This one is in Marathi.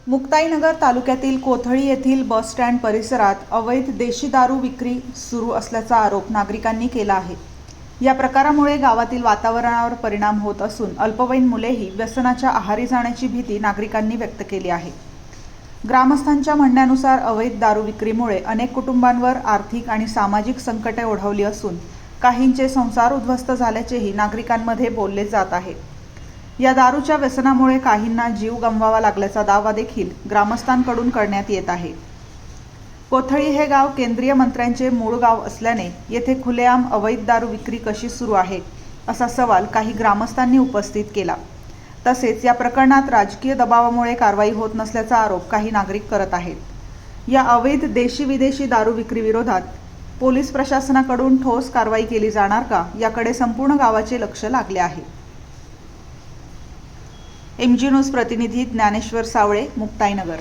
मुक्ताईनगर तालुक्यातील कोथळी येथील बस स्टँड परिसरात अवैध देशी दारू विक्री सुरू असल्याचा आरोप नागरिकांनी केला आहे। या प्रकारामुळे गावातील वातावरणावर परिणाम होत असून अल्पवयीन मुलेही व्यसनाच्या आहारी जाण्याची भीती नागरिकांनी व्यक्त केली आहे। ग्रामस्थांच्या म्हणण्यानुसार अवैध दारू विक्रीमुळे अनेक कुटुंबांवर आर्थिक आणि सामाजिक संकटे ओढवली असून काहींचे संसार उद्ध्वस्त झाल्याचेही नागरिकांमध्ये बोलले जात आहे। या दारूच्या व्यसनामुळे काहींना जीव गमवावा लागल्याचा दावा देखील ग्रामस्थांकडून करण्यात येत आहे। कोथळी हे गाव केंद्रीय मंत्र्यांचे मूळ गाव असल्याने येथे खुलेआम अवैध दारू विक्री कशी सुरू आहे असा सवाल काही ग्रामस्थांनी उपस्थित केला। तसेच या प्रकरणात राजकीय दबावामुळे कारवाई होत नसल्याचा आरोप काही नागरिक करत आहेत। या अवैध देशी विदेशी दारू विक्री विरोधात पोलीस प्रशासनाकडून ठोस कारवाई केली जाणार का याकडे संपूर्ण गावाचे लक्ष लागले आहे। MG न्यूज प्रतिनिधी ज्ञानेश्वर सावळे, मुक्ताईनगर।